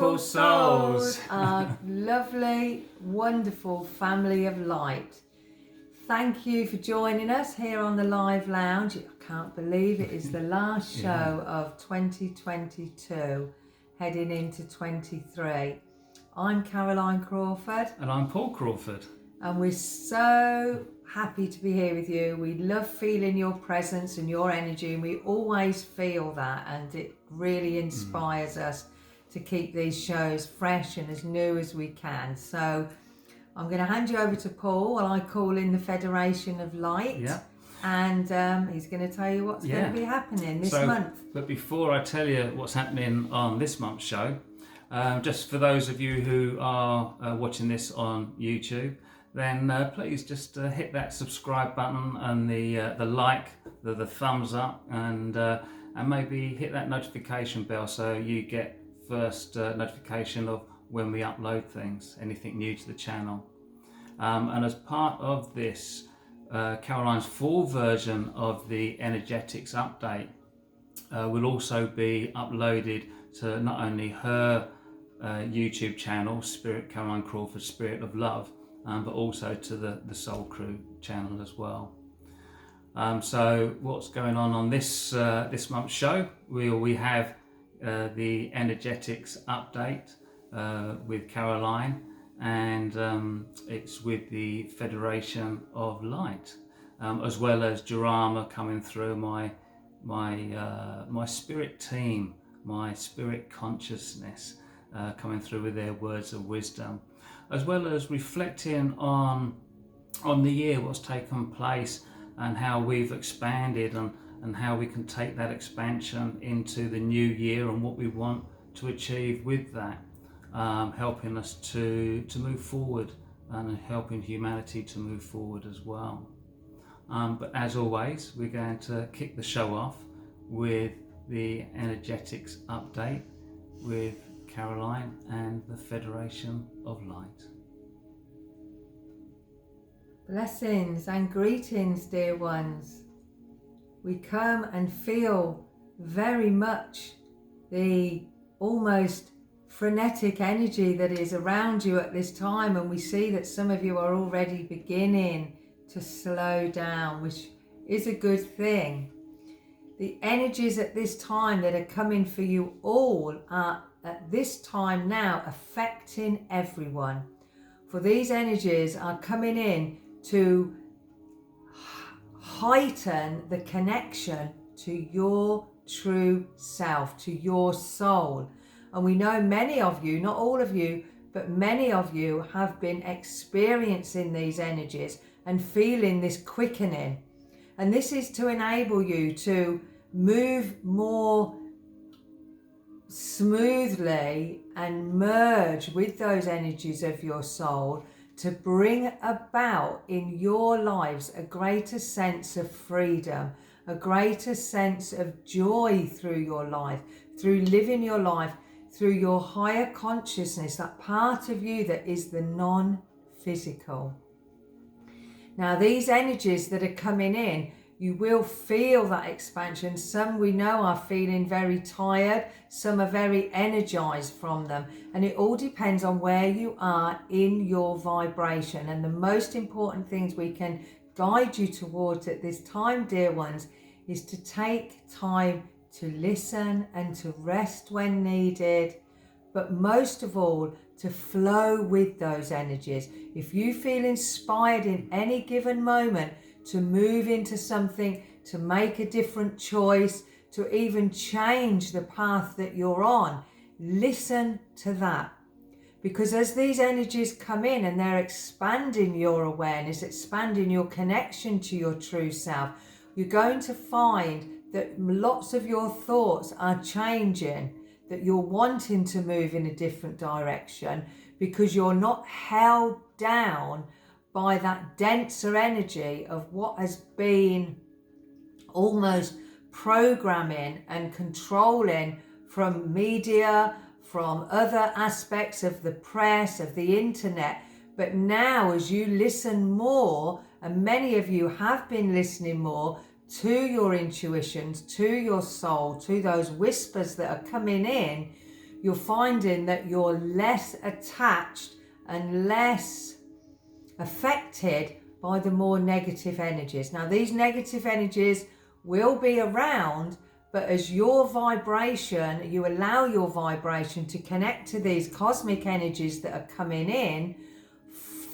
beautiful souls, our lovely, wonderful family of light. Thank you for joining us here on the Live Lounge. I can't believe it is the last show of 2022, heading into 23. I'm Caroline Crawford. And I'm Paul Crawford. And we're so happy to be here with you. We love feeling your presence and your energy, and we always feel that, and it really inspires us to keep these shows fresh and as new as we can. So I'm going to hand you over to Paul while I call in the Federation of Light. Yeah. And he's going to tell you what's going to be happening this month. But before I tell you what's happening on this month's show, just for those of you who are watching this on YouTube, then please just hit that subscribe button and the like, the thumbs up, and maybe hit that notification bell so you get first notification of when we upload things, anything new to the channel. And as part of this, Caroline's full version of the energetics update will also be uploaded to not only her YouTube channel, Caroline Crawford Spirit of Love, but also to the SoulCrew channel as well. So what's going on this month's show? We have the energetics update with Caroline, and it's with the Federation of Light, as well as Jarama coming through my spirit team, my spirit consciousness coming through with their words of wisdom, as well as reflecting on the year, what's taken place, and how we've expanded, and how we can take that expansion into the new year and what we want to achieve with that, helping us to move forward and helping humanity to move forward as well. But as always, we're going to kick the show off with the energetics update with Caroline and the Federation of Light. Blessings and greetings, dear ones. We come and feel very much the almost frenetic energy that is around you at this time, and we see that some of you are already beginning to slow down, which is a good thing. The energies at this time that are coming for you all are at this time now affecting everyone. For these energies are coming in to heighten the connection to your true self, to your soul. And we know many of you, not all of you, but many of you have been experiencing these energies and feeling this quickening. And this is to enable you to move more smoothly and merge with those energies of your soul, to bring about in your lives a greater sense of freedom, a greater sense of joy through your life, through living your life, through your higher consciousness, that part of you that is the non-physical. Now, these energies that are coming in, you will feel that expansion. Some we know are feeling very tired, some are very energized from them, and it all depends on where you are in your vibration. And the most important things we can guide you towards at this time, dear ones, is to take time to listen and to rest when needed, but most of all to flow with those energies. If you feel inspired in any given moment to move into something, to make a different choice, to even change the path that you're on, listen to that. Because as these energies come in and they're expanding your awareness, expanding your connection to your true self, you're going to find that lots of your thoughts are changing, that you're wanting to move in a different direction because you're not held down by that denser energy of what has been almost programming and controlling from media, from other aspects of the press, of the internet. But now, as you listen more, and many of you have been listening more to your intuitions, to your soul, to those whispers that are coming in, you're finding that you're less attached and less affected by the more negative energies. Now, these negative energies will be around, but as your vibration, you allow your vibration to connect to these cosmic energies that are coming in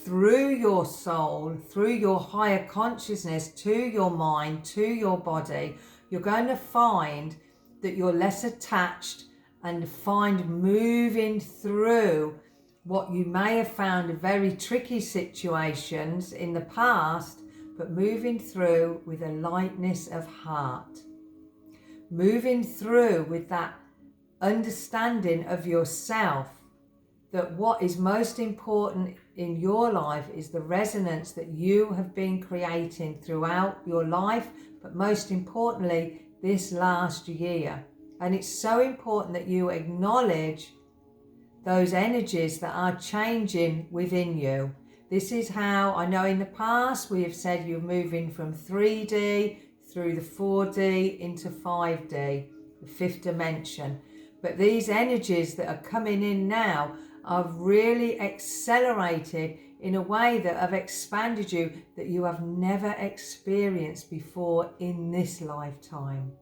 through your soul, through your higher consciousness, to your mind, to your body, you're going to find that you're less attached and find moving through what you may have found very tricky situations in the past, but moving through with a lightness of heart. Moving through with that understanding of yourself, that what is most important in your life is the resonance that you have been creating throughout your life, but most importantly, this last year. And it's so important that you acknowledge those energies that are changing within you. This is how, I know in the past we have said you're moving from 3D through the 4D into 5D, the fifth dimension. But these energies that are coming in now are really accelerated in a way that have expanded you that you have never experienced before in this lifetime.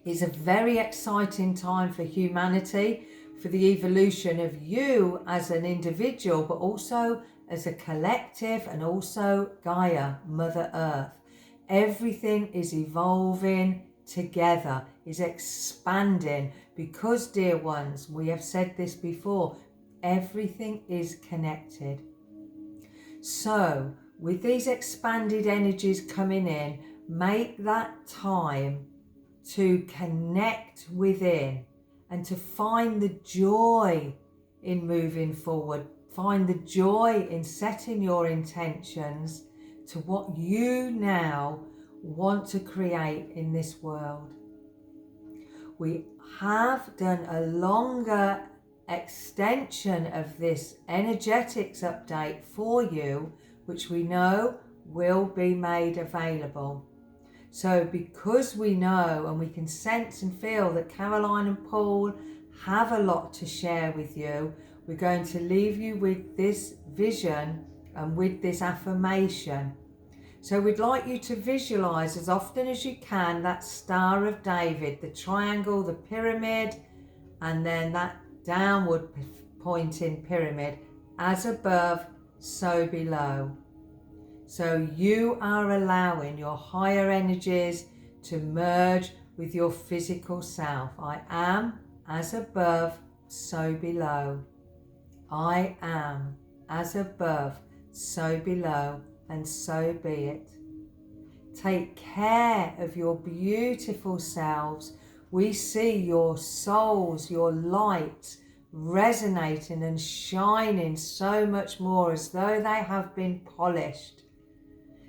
It's a very exciting time for humanity, for the evolution of you as an individual, but also as a collective, and also Gaia, Mother Earth. Everything is evolving together, is expanding, because, dear ones, we have said this before, everything is connected. So, with these expanded energies coming in, make that time to connect within and to find the joy in moving forward. Find the joy in setting your intentions to what you now want to create in this world. We have done a longer extension of this energetics update for you, which we know will be made available. So because we know and we can sense and feel that Caroline and Paul have a lot to share with you, we're going to leave you with this vision and with this affirmation. So we'd like you to visualize as often as you can that Star of David, the triangle, the pyramid, and then that downward pointing pyramid, as above, so below. So you are allowing your higher energies to merge with your physical self. I am as above, so below. I am as above, so below, and so be it. Take care of your beautiful selves. We see your souls, your light, resonating and shining so much more as though they have been polished.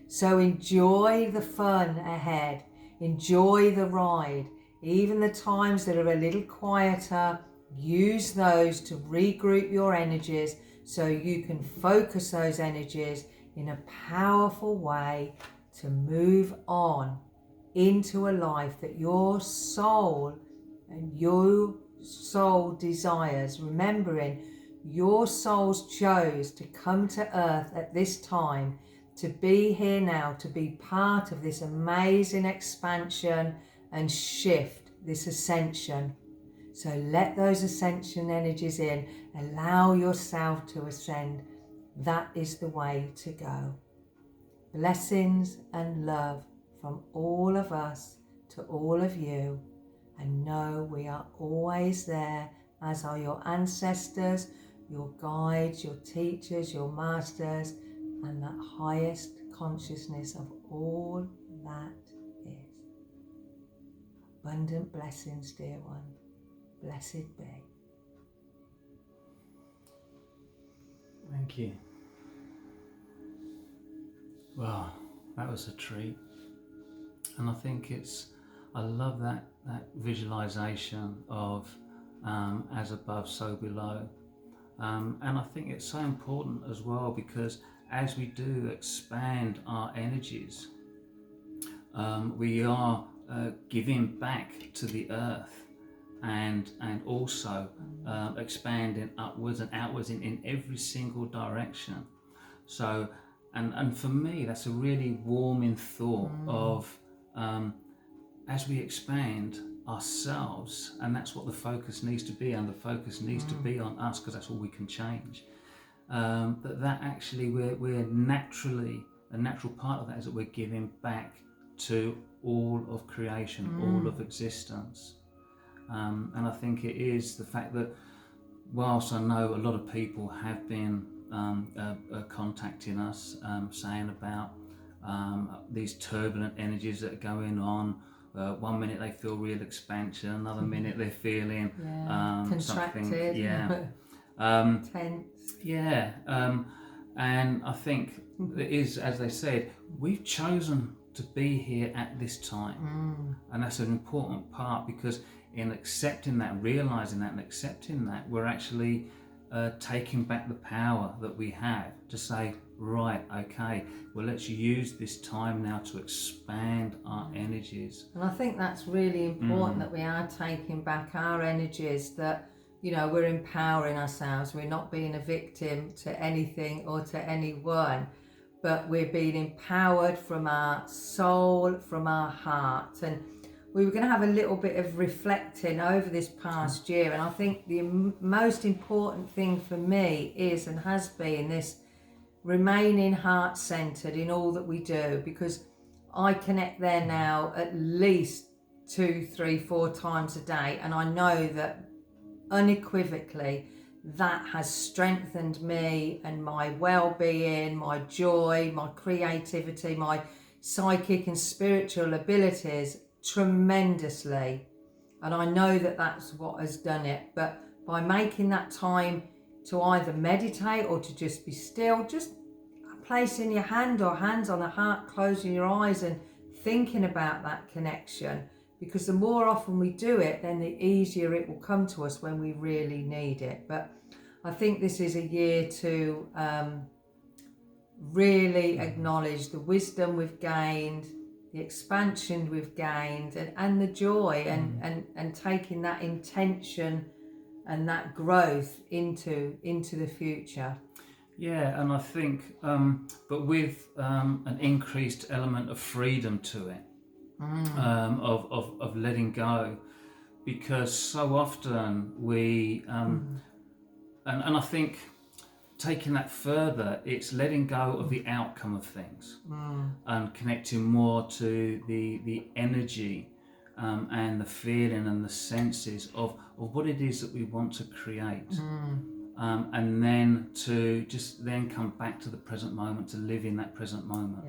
So enjoy the fun ahead. Enjoy the ride. Even the times that are a little quieter, use those to regroup your energies so you can focus those energies in a powerful way to move on into a life that your soul and your soul desires. Remembering your souls chose to come to earth at this time, to be here now, to be part of this amazing expansion and shift, this ascension. So let those ascension energies in, allow yourself to ascend. That is the way to go. Blessings and love from all of us to all of you. And know we are always there, as are your ancestors, your guides, your teachers, your masters, and that highest consciousness of all that is. Abundant blessings, dear one. Blessed be. Thank you. Well, that was a treat. And I think I love that visualization of as above, so below. And I think it's so important as well, because as we do expand our energies, we are giving back to the earth. and also expanding upwards and outwards in every single direction. So, and for me, that's a really warming thought of as we expand ourselves, and that's what the focus needs to be, and the focus needs to be on us, because that's all we can change. That actually we're naturally, a natural part of that is that we're giving back to all of creation, all of existence. And I think it is the fact that whilst I know a lot of people have been contacting us, saying about these turbulent energies that are going on. 1 minute they feel real expansion, another minute they're feeling contracted, something, tense. Yeah, and I think it is, as they said, we've chosen to be here at this time, and that's an important part, because in accepting that, realizing that, and accepting that, we're actually taking back the power that we have to say, right, okay, well, let's use this time now to expand our energies. And I think that's really important, that we are taking back our energies, that, you know, we're empowering ourselves. We're not being a victim to anything or to anyone, but we're being empowered from our soul, from our heart. And we were going to have a little bit of reflecting over this past year, and I think the most important thing for me is, and has been, this remaining heart-centered in all that we do, because I connect there now at least 2, 3, 4 times a day, and I know that unequivocally that has strengthened me and my well-being, my joy, my creativity, my psychic and spiritual abilities tremendously. And I know that that's what has done it. But by making that time to either meditate or to just be still, just placing your hand or hands on the heart, closing your eyes and thinking about that connection, because the more often we do it, then the easier it will come to us when we really need it. But I think this is a year to really acknowledge the wisdom we've gained, the expansion we've gained, and the joy, and taking that intention and that growth into the future. Yeah, and I think, but with an increased element of freedom to it, of letting go, because so often we, and I think taking that further, it's letting go of the outcome of things, and connecting more to the energy and the feeling and the senses of what it is that we want to create. And then to just then come back to the present moment, to live in that present moment.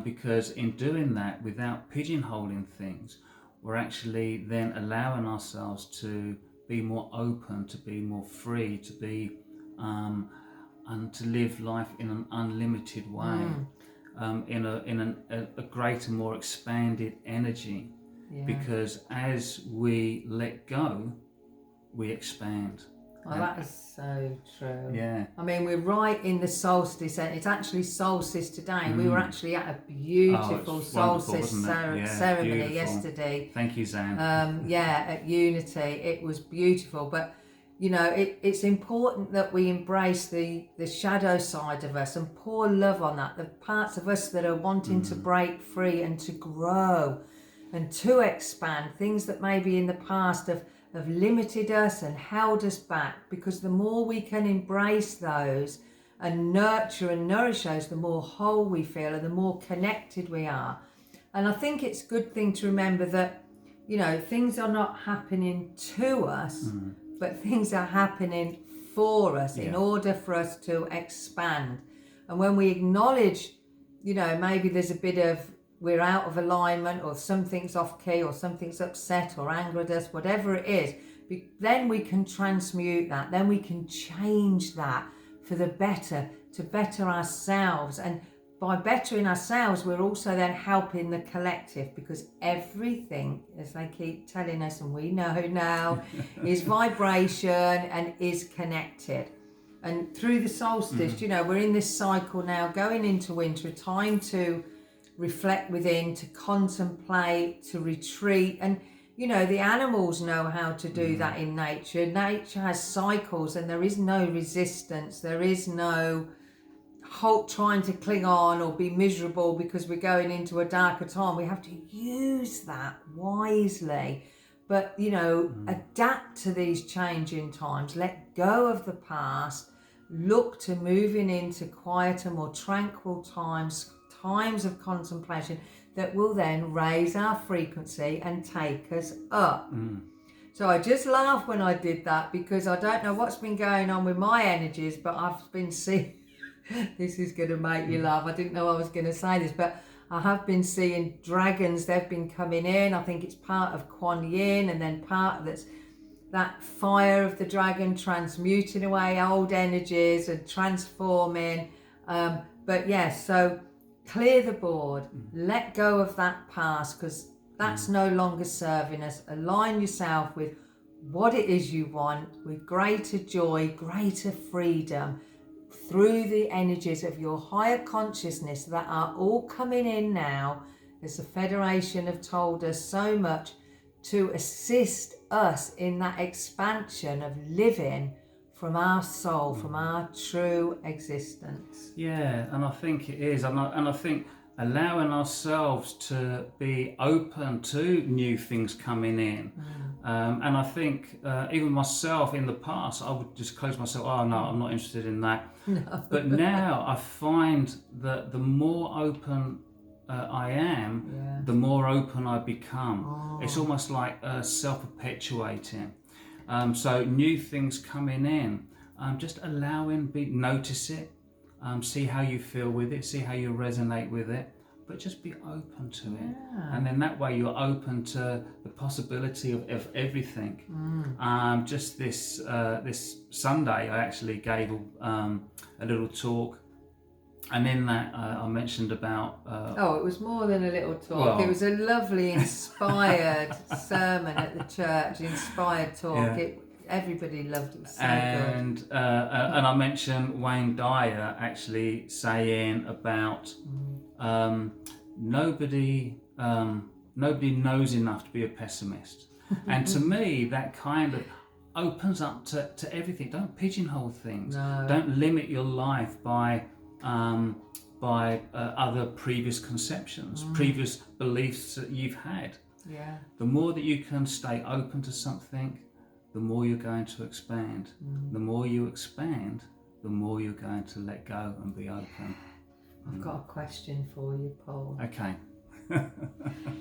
Because in doing that, without pigeonholing things, we're actually then allowing ourselves to be more open, to be more free, to be and to live life in an unlimited way, in a greater, more expanded energy. Because as we let go, we expand. Oh, that is so true. Yeah. I mean, we're right in the solstice, and it's actually solstice today, and we were actually at a beautiful solstice ceremony beautiful. Yesterday. Thank you, Zan. At Unity. It was beautiful. But, you know, it's important that we embrace the shadow side of us and pour love on that, the parts of us that are wanting to break free and to grow and to expand, things that maybe in the past have limited us and held us back. Because the more we can embrace those and nurture and nourish those, the more whole we feel and the more connected we are. And I think it's a good thing to remember that, you know, things are not happening to us, but things are happening for us in order for us to expand. And when we acknowledge, you know, maybe there's a bit of, we're out of alignment, or something's off key, or something's upset or angered us, whatever it is, then we can transmute that, then we can change that for the better, to better ourselves. And by bettering ourselves, we're also then helping the collective, because everything, as they keep telling us, and we know now, is vibration and is connected. And through the solstice, you know, we're in this cycle now, going into winter, a time to reflect within, to contemplate, to retreat. And, you know, the animals know how to do that in nature. Nature has cycles, and there is no resistance. There is no trying to cling on or be miserable because we're going into a darker time. We have to use that wisely, but, you know, adapt to these changing times. Let go of the past. Look to moving into quieter, more tranquil times of contemplation that will then raise our frequency and take us up. So I just laughed when I did that, because I don't know what's been going on with my energies, but I've been seeing, this is going to make you laugh, I didn't know I was going to say this, but I have been seeing dragons. They've been coming in. I think it's part of Kuan Yin, and then part that's that fire of the dragon transmuting away old energies and transforming. But yes, so clear the board, let go of that past, because that's no longer serving us. Align yourself with what it is you want, with greater joy, greater freedom, through the energies of your higher consciousness that are all coming in now, as the Federation have told us so much, to assist us in that expansion of living from our soul, from our true existence. Yeah, and I think it is, and I think allowing ourselves to be open to new things coming in. And I think even myself in the past, I would just close myself, oh no, I'm not interested in that. No. But now I find that the more open I am, the more open I become. It's almost like self-perpetuating. So new things coming in, just allowing, notice it, see how you feel with it, see how you resonate with it, but just be open to it. And then that way you're open to the possibility of everything. Just this Sunday I actually gave a little talk, and in that I mentioned about it was more than a little talk. It was a lovely inspired sermon at the church, inspired talk. Yeah. Everybody loved it. So and good. And I mentioned Wayne Dyer actually saying about nobody knows enough to be a pessimist. And to me that kind of opens up to everything. Don't pigeonhole things. No. Don't limit your life by other previous conceptions, previous beliefs that you've had. Yeah. The more that you can stay open to something, the more you're going to expand. The more you expand, the more you're going to let go and be open. I've got a question for you, Paul. Okay.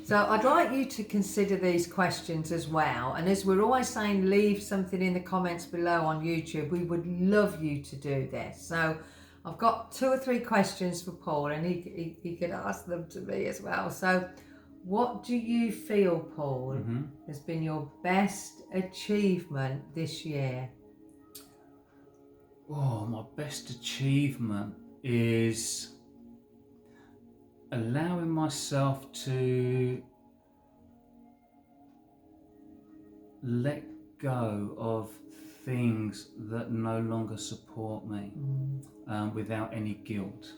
So I'd like you to consider these questions as well. And as we're always saying, leave something in the comments below on YouTube. We would love you to do this. So I've got 2 or 3 questions for Paul, and he could ask them to me as well. So what do you feel, Paul, has been your best achievement this year? Oh, my best achievement is allowing myself to let go of things that no longer support me, without any guilt.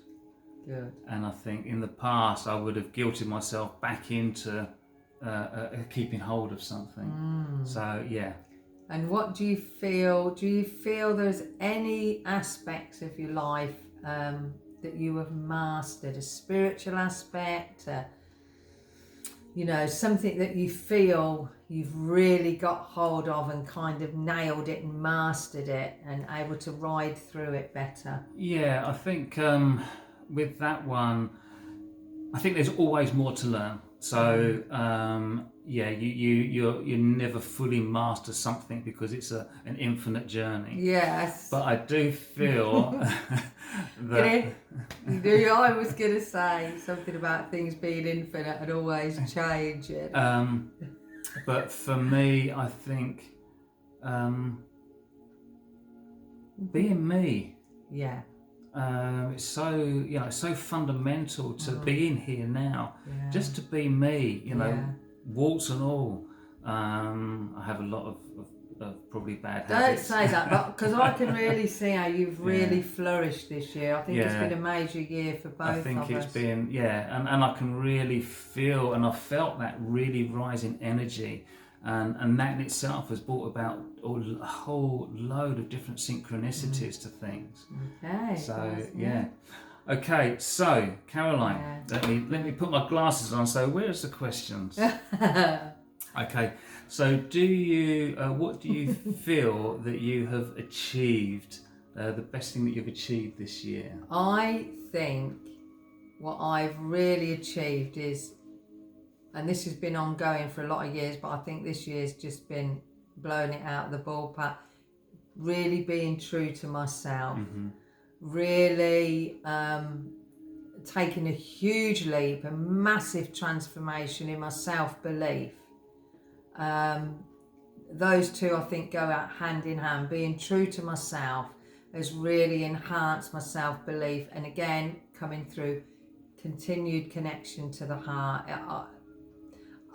Good. And I think in the past I would have guilted myself back into keeping hold of something. So yeah. And what do you feel? Do you feel there's any aspects of your life that you have mastered? A spiritual aspect, something that you feel you've really got hold of and kind of nailed it and mastered it and able to ride through it better? Yeah, I think with that one, I think there's always more to learn. So you never fully master something because it's an infinite journey. Yes. But I do feel that I was going to say something about things being infinite and always changing. But for me, I think being me. Yeah. It's so fundamental to being here now. Yeah. Just to be me, warts and all. I have a lot of probably bad habits. Don't say that, because I can really see how you've really flourished this year. I think it's been a major year for both of us. I think it's been, and I can really feel, and I felt that really rising energy and that in itself has brought about a whole load of different synchronicities to things. Okay. So yeah. Okay, so Caroline, let me put my glasses on. So where's the questions? Okay, so what do you feel that you have achieved, the best thing that you've achieved this year? I think what I've really achieved is, and this has been ongoing for a lot of years, but I think this year's just been blowing it out of the ballpark, really being true to myself, really taking a huge leap, a massive transformation in my self-belief. Those two, I think, go out hand in hand. Being true to myself has really enhanced my self-belief, and again, coming through continued connection to the heart.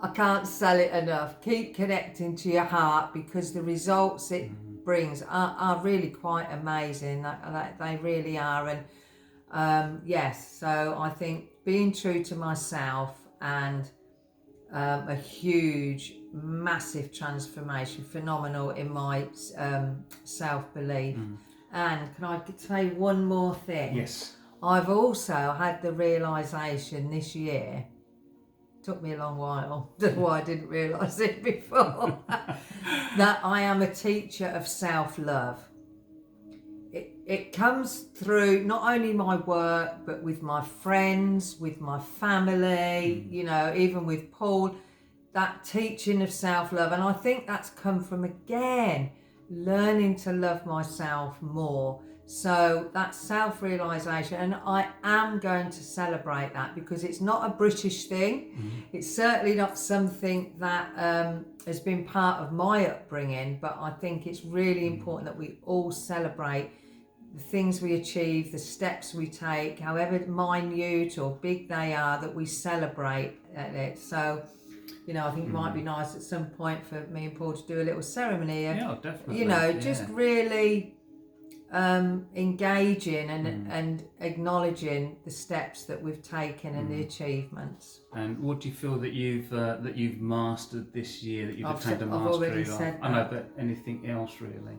I can't sell it enough. Keep connecting to your heart, because the results it brings are really quite amazing. They really are. And yes, so I think being true to myself and a huge, massive transformation, phenomenal in my self-belief. And can I say one more thing? Yes. I've also had the realisation this year, took me a long while, don't know why I didn't realise it before, that I am a teacher of self-love. It comes through not only my work, but with my friends, with my family, you know, even with Paul, that teaching of self-love. And I think that's come from, again, learning to love myself more. So that self-realisation, and I am going to celebrate that, because it's not a British thing. It's certainly not something that has been part of my upbringing, but I think it's really important that we all celebrate the things we achieve, the steps we take, however minute or big they are, that we celebrate it. So, you know, I think it might be nice at some point for me and Paul to do a little ceremony. Yeah, definitely. You know, just really engaging and acknowledging the steps that we've taken and the achievements. And what do you feel that you've mastered this year, that you've attained a mastery I've already said that. I know, but anything else really?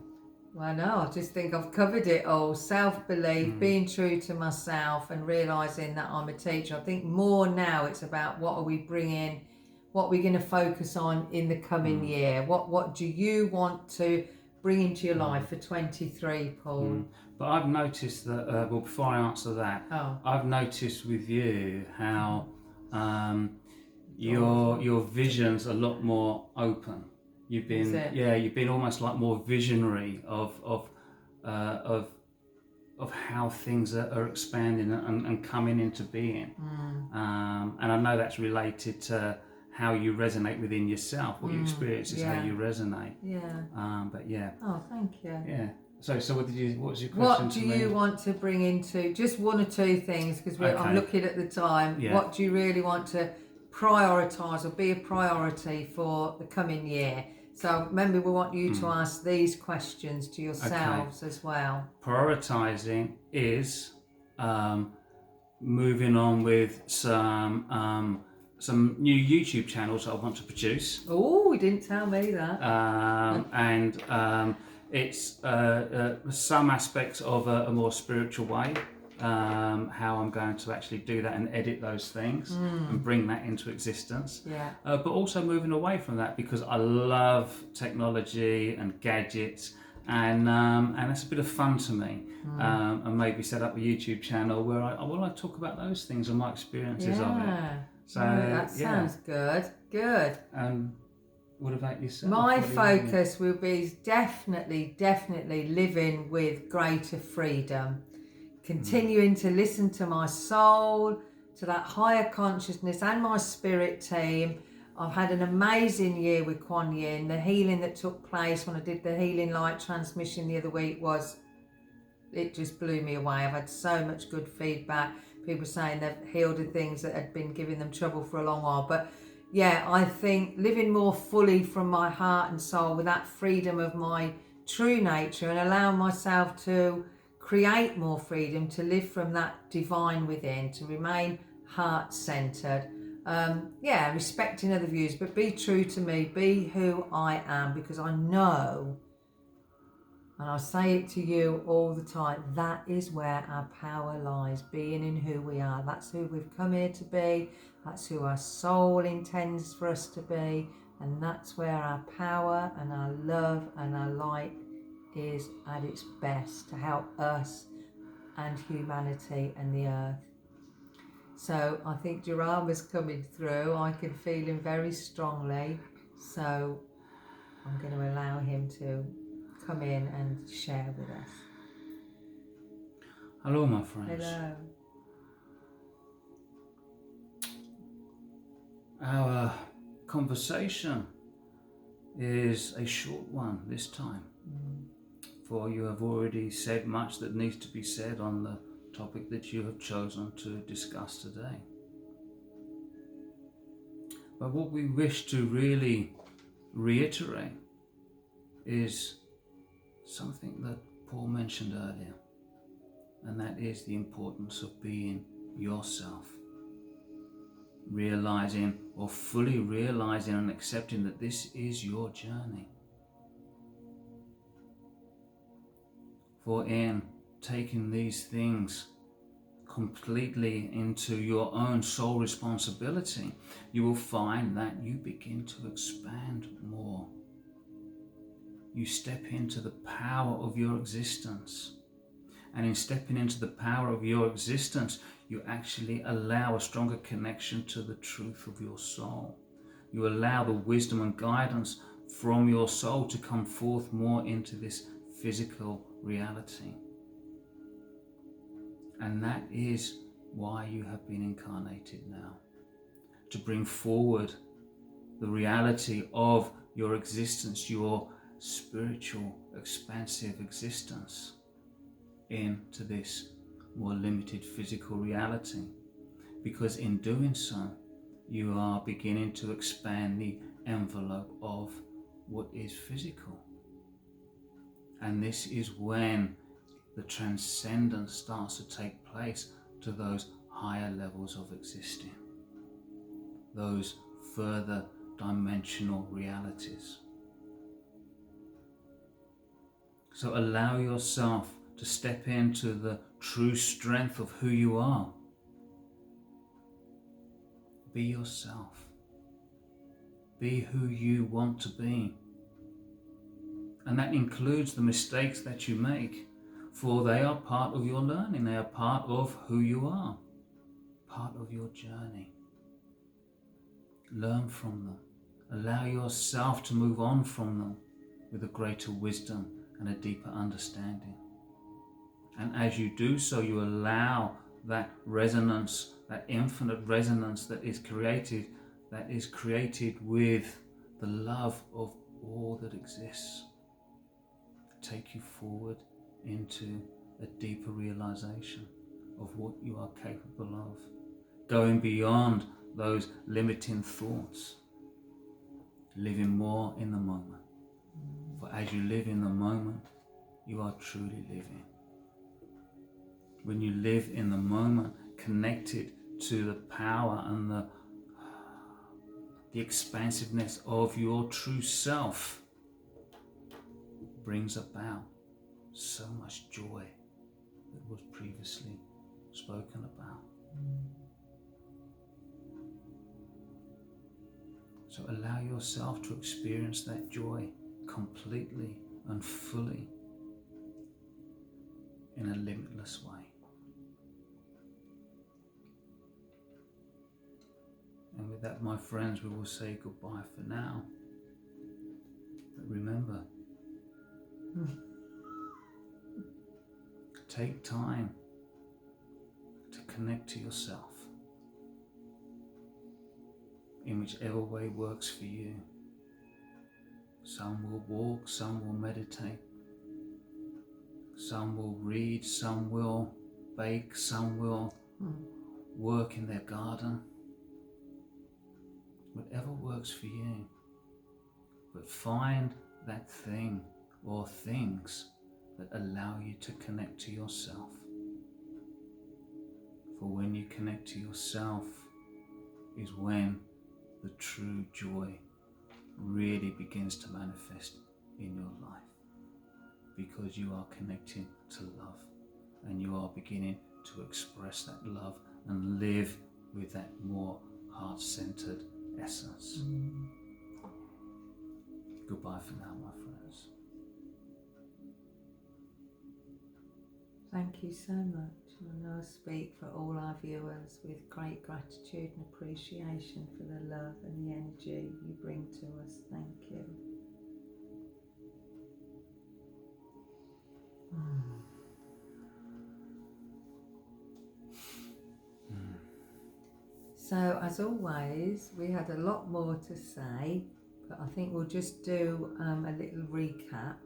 Well, no, I just think I've covered it all. Self-belief, being true to myself, and realising that I'm a teacher. I think more now it's about what are we bringing, what we're going to focus on in the coming year. What do you want to bring into your life for 23, Paul? But I've noticed that, well, before I answer that, I've noticed with you how your vision's a lot more open. You've been almost like more visionary of how things are expanding and coming into being. And I know that's related to how you resonate within yourself. What you experience is how you resonate. But yeah. Oh, thank you. Yeah. So what was your question? What do you want to bring into, just one or two things, because I'm looking at the time. Yeah. What do you really want to prioritise or be a priority for the coming year? So remember, we want you to ask these questions to yourselves as well. Prioritising is moving on with some new YouTube channels that I want to produce. Oh, you didn't tell me that. And it's some aspects of a more spiritual way. How I'm going to actually do that and edit those things and bring that into existence. But also moving away from that, because I love technology and gadgets, and it's a bit of fun to me. And maybe set up a YouTube channel where I talk about those things and my experiences of it. So that sounds good. Good. What about yourself? My focus will be definitely living with greater freedom. Continuing to listen to my soul, to that higher consciousness, and my spirit team. I've had an amazing year with Kuan Yin. The healing that took place when I did the healing light transmission the other week it just blew me away. I've had so much good feedback. People saying they've healed of things that had been giving them trouble for a long while. But yeah, I think living more fully from my heart and soul, with that freedom of my true nature, and allowing myself to create more freedom, to live from that divine within, to remain heart-centered, respecting other views, but be true to me, be who I am, because I know, and I say it to you all the time, that is where our power lies, being in who we are. That's who we've come here to be, that's who our soul intends for us to be, and that's where our power and our love and our light is at its best to help us and humanity and the earth. So I think Jarama's coming through. I can feel him very strongly. So I'm going to allow him to come in and share with us. Hello, my friends. Hello. Our conversation is a short one this time, for you have already said much that needs to be said on the topic that you have chosen to discuss today. But what we wish to really reiterate is something that Paul mentioned earlier, and that is the importance of being yourself. Realizing, or fully realizing and accepting that this is your journey. For in taking these things completely into your own sole responsibility, you will find that you begin to expand more. You step into the power of your existence. And in stepping into the power of your existence, you actually allow a stronger connection to the truth of your soul. You allow the wisdom and guidance from your soul to come forth more into this physical reality. And that is why you have been incarnated now. To bring forward the reality of your existence, your spiritual, expansive existence, into this more limited physical reality. Because in doing so, you are beginning to expand the envelope of what is physical. And this is when the transcendence starts to take place to those higher levels of existing, those further dimensional realities. So allow yourself to step into the true strength of who you are. Be yourself. Be who you want to be. And that includes the mistakes that you make, for they are part of your learning. They are part of who you are, part of your journey. Learn from them. Allow yourself to move on from them with a greater wisdom and a deeper understanding. And as you do so, you allow that resonance, that infinite resonance that is created with the love of all that exists, to take you forward into a deeper realization of what you are capable of, going beyond those limiting thoughts, living more in the moment. For as you live in the moment, you are truly living. When you live in the moment, connected to the power and the expansiveness of your true self, brings about so much joy that was previously spoken about. So allow yourself to experience that joy completely and fully in a limitless way. And with that, my friends, we will say goodbye for now. But remember, take time to connect to yourself in whichever way works for you. Some will walk, some will meditate, some will read, some will bake, some will work in their garden. Whatever works for you. But find that thing or things that allow you to connect to yourself. For when you connect to yourself, is when the true joy really begins to manifest in your life, because you are connecting to love and you are beginning to express that love and live with that more heart-centered essence. Goodbye for now, my friends. Thank you so much. And I speak for all our viewers with great gratitude and appreciation for the love and the energy you bring to us. Thank you. So, as always, we had a lot more to say, but I think we'll just do a little recap.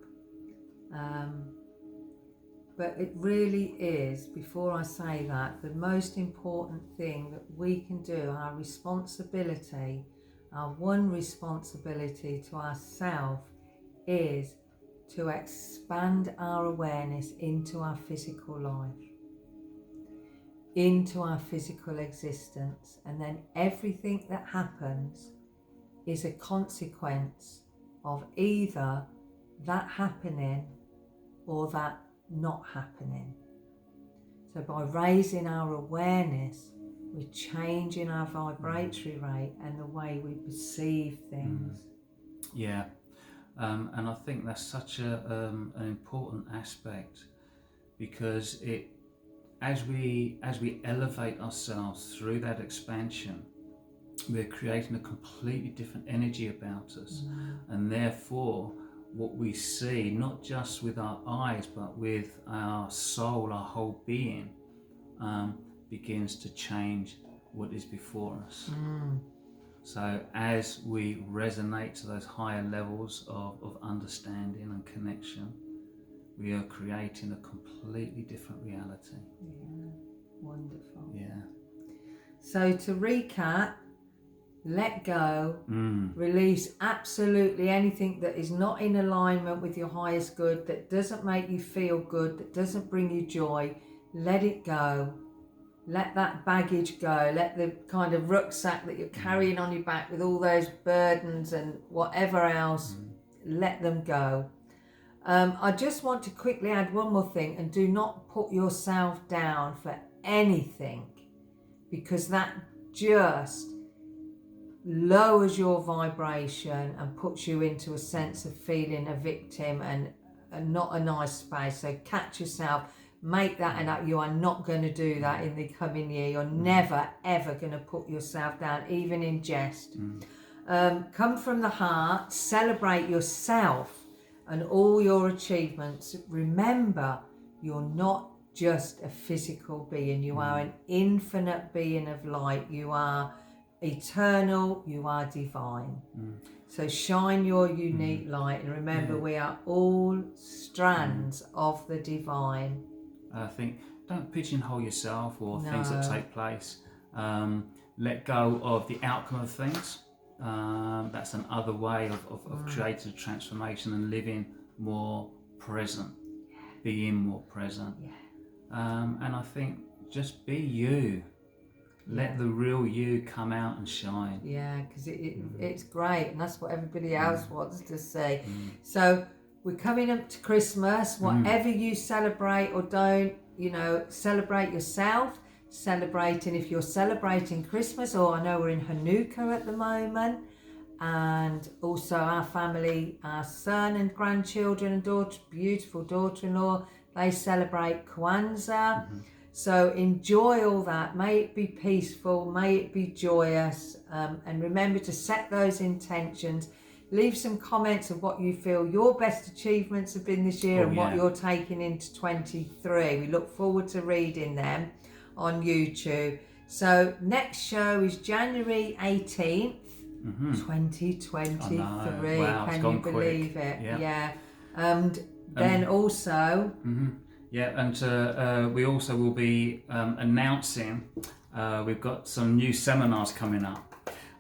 But it really is, before I say that, the most important thing that we can do, our responsibility, our one responsibility to ourselves, is to expand our awareness into our physical life, into our physical existence, and then everything that happens is a consequence of either that happening or that not happening. So by raising our awareness, we're changing our vibratory rate and the way we perceive things. Yeah, and I think that's such an important aspect, because as we elevate ourselves through that expansion, we're creating a completely different energy about us, and therefore what we see, not just with our eyes but with our soul, our whole being, begins to change what is before us. So as we resonate to those higher levels of understanding and connection, we are creating a completely different reality. Yeah, wonderful. Yeah. So to recap, let go, release absolutely anything that is not in alignment with your highest good, that doesn't make you feel good, that doesn't bring you joy. Let it go. Let that baggage go. Let the kind of rucksack that you're carrying on your back with all those burdens and whatever else, let them go. I just want to quickly add one more thing, and do not put yourself down for anything, because that just lowers your vibration and puts you into a sense of feeling a victim and not a nice space. So catch yourself, make that and you are not going to do that in the coming year. You're never ever going to put yourself down, even in jest. Come from the heart, celebrate yourself and all your achievements. Remember, you're not just a physical being, you are an infinite being of light. You are eternal, you are divine. So shine your unique light, and remember, we are all strands of the divine. I think, don't pigeonhole yourself or things that take place. Let go of the outcome of things. That's another way of creating a transformation and living more present, being more present. And I think just be you. Let the real you come out and shine. Yeah, because it's great, and that's what everybody else wants to see. So we're coming up to Christmas. Whatever you celebrate or don't, celebrate yourself. Celebrating, if you're celebrating Christmas, or I know we're in Hanukkah at the moment, and also our family, our son and grandchildren and daughter, beautiful daughter-in-law, they celebrate Kwanzaa. So enjoy all that. May it be peaceful, may it be joyous, and remember to set those intentions. Leave some comments of what you feel your best achievements have been this year, and what you're taking into 23. We look forward to reading them on YouTube. So next show is January 18th, 2023. Wow, can you believe quick. it? Yeah. And then also and we also will be announcing we've got some new seminars coming up.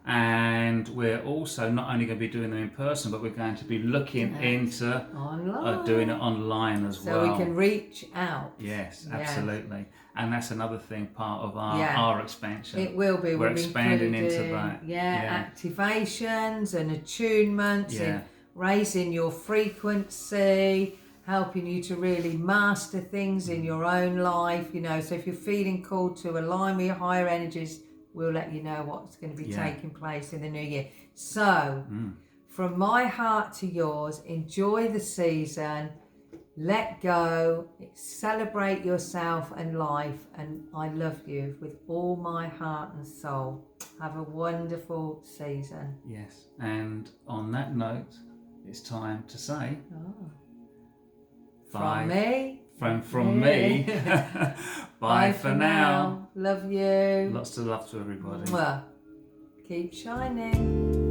And we're also not only going to be doing them in person, but we're going to be looking into online. doing it online as well. So we can reach out. Yes, absolutely. And that's another thing, part of our, Yeah. our expansion. It will be. We're We'll be expanding into including, that. activations and attunements Yeah. and raising your frequency, helping you to really master things in your own life, you know. So if you're feeling called to align with your higher energies, we'll let you know what's going to be taking place in the new year. So, from my heart to yours, enjoy the season, let go, celebrate yourself and life, and I love you with all my heart and soul. Have a wonderful season. Yes, and on that note, it's time to say From me. From me. Bye for now. Love you. Lots of love to everybody. Mwah. Keep shining.